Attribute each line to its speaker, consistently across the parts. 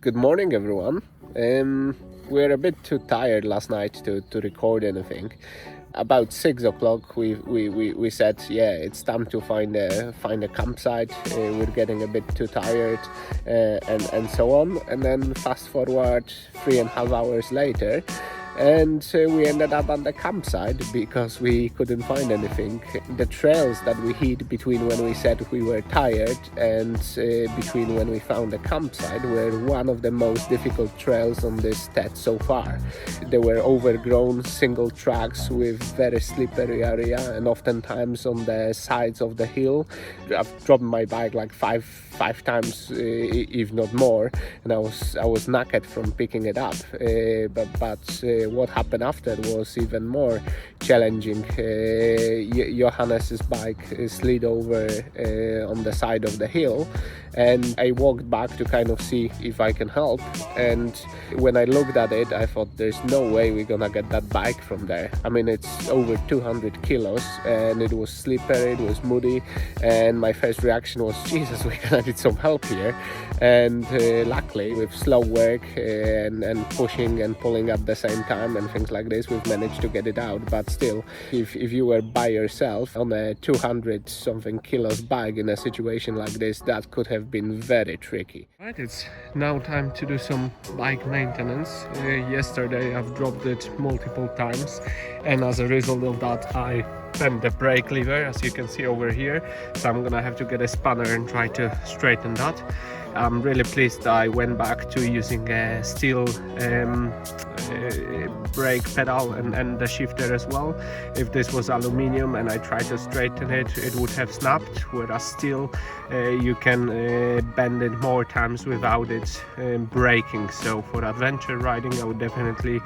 Speaker 1: Good morning, everyone. We're a bit too tired last night to record anything. About 6 o'clock, we said, yeah, it's time to find a campsite. We're getting a bit too tired, and so on. And then fast forward 3.5 hours later, and we ended up on the campsite because we couldn't find anything. The trails that we hit between when we said we were tired and between when we found the campsite were one of the most difficult trails on this TED so far. They were overgrown single tracks with very slippery area, and oftentimes on the sides of the hill. I've dropped my bike like five times, if not more, and I was knackered from picking it up. But what happened after was even more challenging. Johannes's bike slid over on the side of the hill, and I walked back to kind of see if I can help. And when I looked at it, I thought there's no way we're gonna get that bike from there. I mean, it's over 200 kilos and it was slippery, it was muddy, and my first reaction was, Jesus, we're gonna need some help here. And luckily, with slow work and pushing and pulling at the same time and things like this, we've managed to get it out. But still, if you were by yourself on a 200 something kilos bike in a situation like this, that could have been very tricky. Right, it's now time to do some bike maintenance. Yesterday I've dropped it multiple times, and as a result of that I bent the brake lever, as you can see over here, so I'm gonna have to get a spanner and try to straighten that. I'm really pleased that I went back to using a steel brake pedal and the shifter as well. If this was aluminium and I tried to straighten it, it would have snapped, whereas steel, you can bend it more times without it breaking. So for adventure riding, I would definitely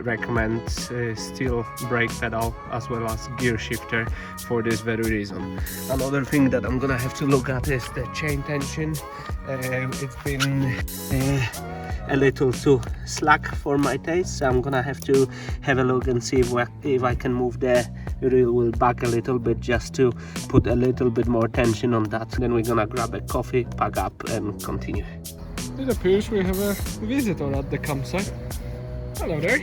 Speaker 1: recommend steel brake pedal as well as gear shifter for this very reason. Another thing that I'm gonna have to look at is the chain tension. It's been a little too slack for my taste, so I'm gonna have to have a look and see if I can move the rear wheel back a little bit, just to put a little bit more tension on that. Then we're gonna grab a coffee, pack up and continue. It appears we have a visitor at the campsite. Hello there.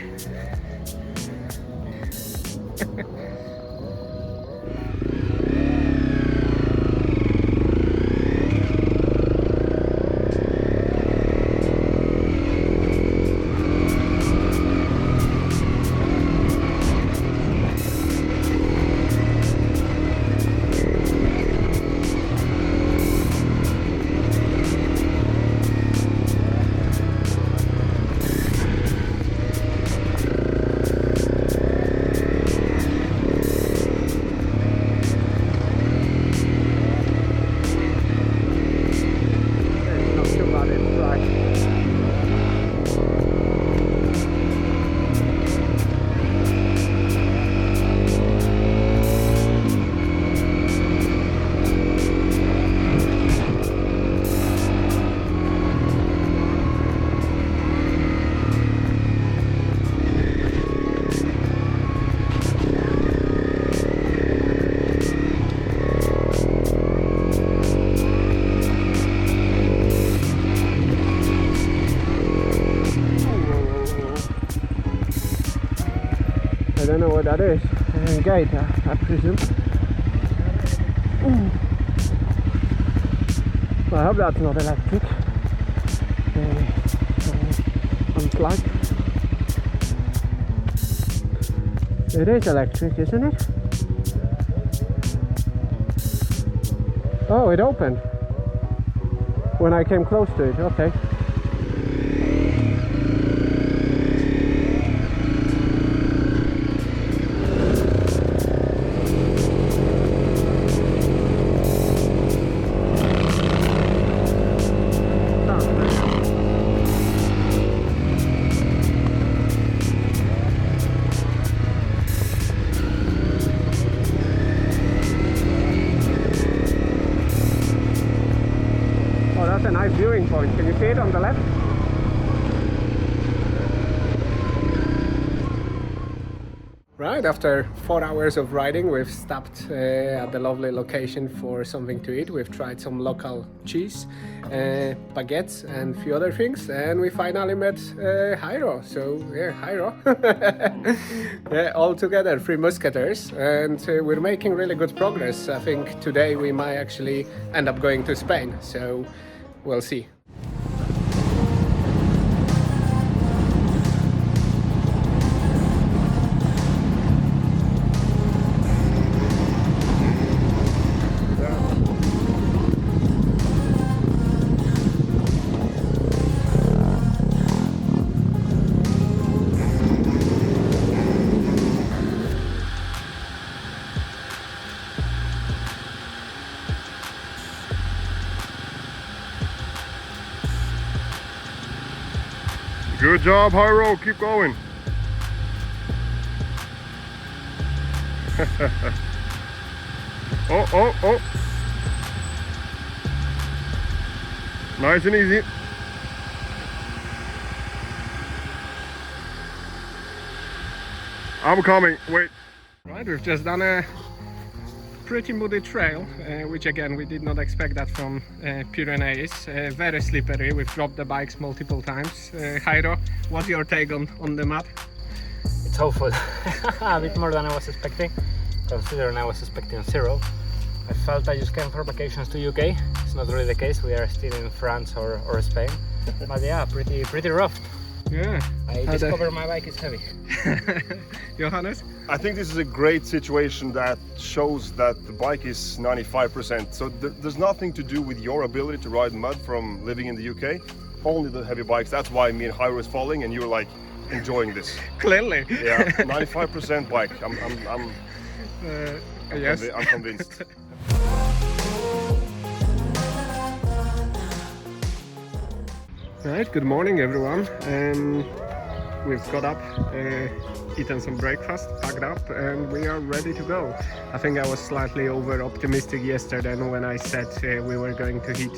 Speaker 1: I don't know what that is. A gate, I presume. Well, I hope that's not electric. Unplug. It is electric, isn't it? Oh, it opened when I came close to it. Okay. That's a nice viewing point. Can you see it on the left? Right, after 4 hours of riding, we've stopped at the lovely location for something to eat. We've tried some local cheese, baguettes, and a few other things, and we finally met Jairo. So, yeah, Jairo. Yeah, all together, three musketeers, and we're making really good progress. I think today we might actually end up going to Spain, so we'll see.
Speaker 2: Good job, Jairo. Keep going. Oh. Nice and easy. I'm coming. Wait.
Speaker 1: Right, we've just done a pretty muddy trail, which again we did not expect that from Pyrenees. Very slippery. We've dropped the bikes multiple times. Jairo, what's your take on the mud?
Speaker 3: It's awful. A bit more than I was expecting, considering I was expecting 0. I felt I just came for vacations to UK. It's not really the case. We are still in France or Spain. But yeah, pretty rough.
Speaker 1: Yeah.
Speaker 3: I discovered my bike is heavy.
Speaker 1: Johannes?
Speaker 2: I think this is a great situation that shows that the bike is 95%. So there's nothing to do with your ability to ride mud from living in the UK. Only the heavy bikes. That's why me and Jairo is falling, and you're like enjoying this.
Speaker 1: Clearly.
Speaker 2: Yeah, 95% bike.
Speaker 1: Yes.
Speaker 2: I'm convinced.
Speaker 1: Right, good morning everyone. We've got up, eaten some breakfast, packed up, and we are ready to go. I think I was slightly over optimistic yesterday when I said we were going to hit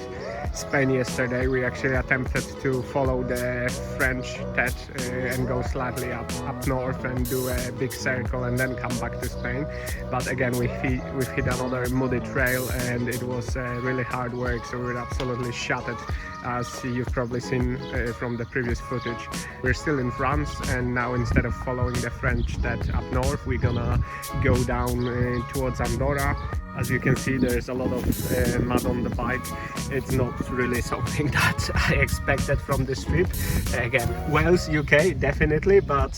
Speaker 1: Spain yesterday. We actually attempted to follow the French TED and go slightly up north and do a big circle and then come back to Spain. But again, we've hit another muddy trail and it was really hard work, so we're absolutely shattered, as you've probably seen from the previous footage. We're still in France, and now instead of following the French TED up north, we're gonna go down towards Andorra. As you can see, there's a lot of mud on the bike. It's not really something that I expected from this trip. Again, Wales, UK, definitely, but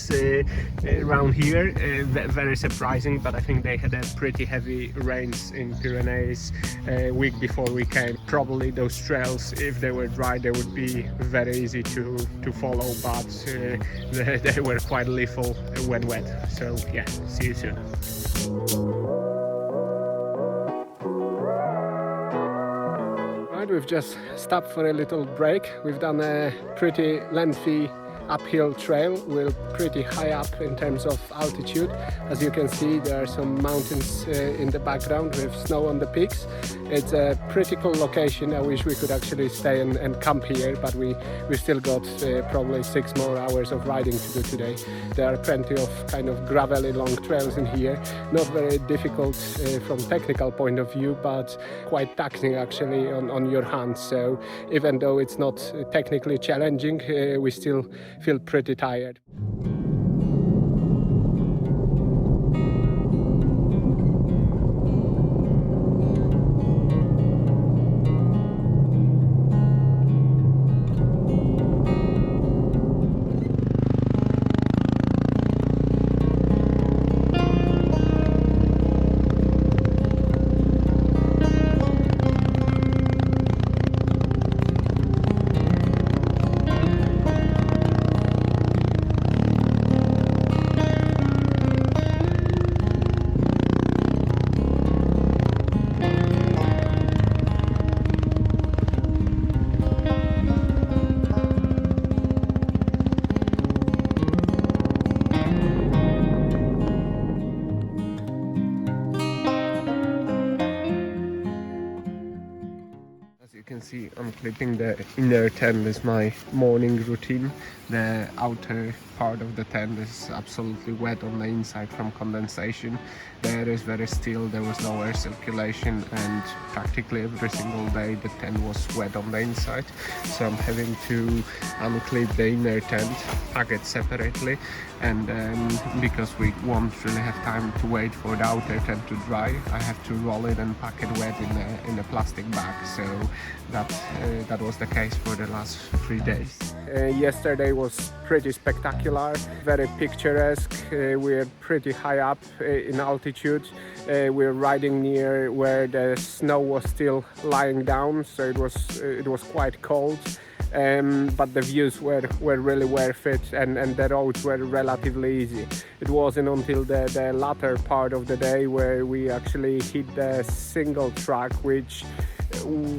Speaker 1: around here, very surprising. But I think they had a pretty heavy rains in Pyrenees week before we came. Probably those trails, if they were dry, they would be very easy to follow, but they were quite lethal when wet. So yeah, see you soon. We've just stopped for a little break. We've done a pretty lengthy uphill trail. We're pretty high up in terms of altitude. As you can see, there are some mountains in the background with snow on the peaks. It's a pretty cool location. I wish we could actually stay and camp here, but we still got probably 6 more hours of riding to do today. There are plenty of kind of gravelly long trails in here. Not very difficult from technical point of view, but quite taxing actually on your hands. So even though it's not technically challenging, we still feel pretty tired. can see, unclipping the inner tent is my morning routine. The outer part of the tent is absolutely wet on the inside from condensation. The air is very still, there was no air circulation, and practically every single day the tent was wet on the inside. So I'm having to unclip the inner tent, pack it separately, and because we won't really have time to wait for the outer tent to dry, I have to roll it and pack it wet in a plastic bag. So that was the case for the last 3 days. Yesterday was pretty spectacular, very picturesque. We're pretty high up in altitude. We're riding near where the snow was still lying down, so it was quite cold. But the views were really worth it, and the roads were relatively easy. It wasn't until the latter part of the day where we actually hit the single track, which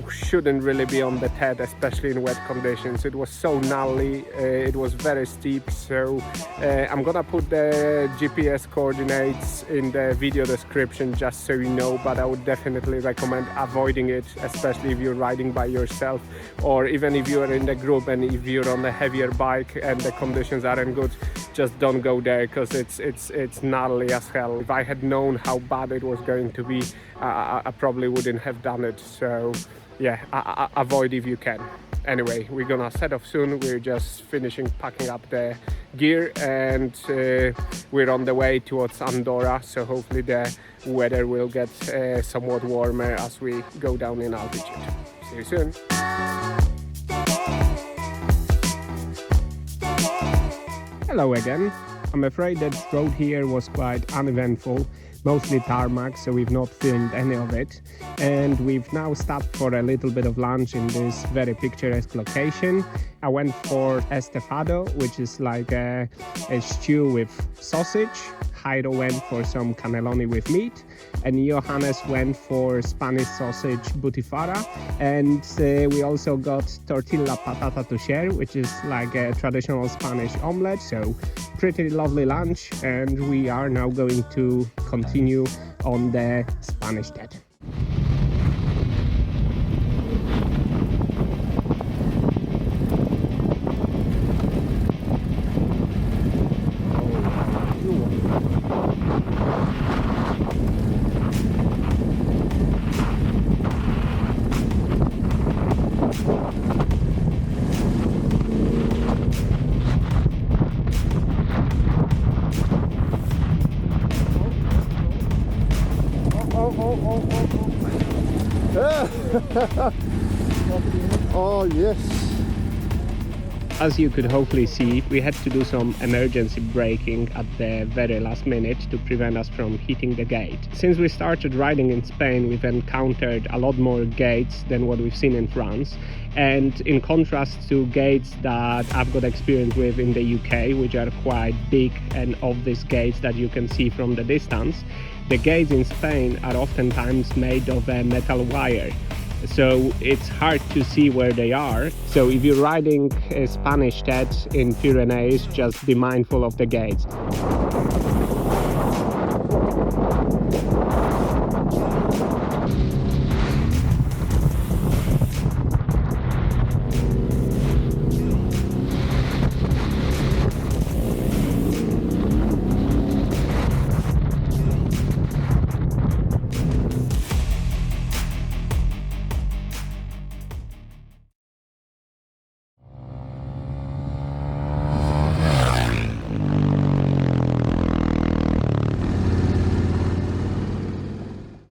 Speaker 1: shouldn't really be on the TED, especially in wet conditions. It was so gnarly, it was very steep, so I'm gonna put the GPS coordinates in the video description just so you know, but I would definitely recommend avoiding it, especially if you're riding by yourself, or even if you are in the group and if you're on a heavier bike and the conditions aren't good, just don't go there, because it's gnarly as hell. If I had known how bad it was going to be, I probably wouldn't have done it. So yeah, avoid if you can. Anyway, we're gonna set off soon. We're just finishing packing up the gear, and we're on the way towards Andorra, so hopefully the weather will get somewhat warmer as we go down in altitude. See you soon. Hello again. I'm afraid that road here was quite uneventful, mostly tarmac, so we've not filmed any of it. And we've now stopped for a little bit of lunch in this very picturesque location. I went for estofado, which is like a stew with sausage. Jairo went for some cannelloni with meat, and Johannes went for Spanish sausage butifarra, and we also got tortilla patata to share, which is like a traditional Spanish omelette. So pretty lovely lunch, and we are now going to continue on the Spanish TED.
Speaker 2: Oh yes.
Speaker 1: As you could hopefully see, we had to do some emergency braking at the very last minute to prevent us from hitting the gate. Since we started riding in Spain, we've encountered a lot more gates than what we've seen in France. And in contrast to gates that I've got experience with in the UK, which are quite big and obvious gates that you can see from the distance, the gates in Spain are oftentimes made of a metal wire. So it's hard to see where they are. So if you're riding a Spanish TED in Pyrenees, just be mindful of the gates.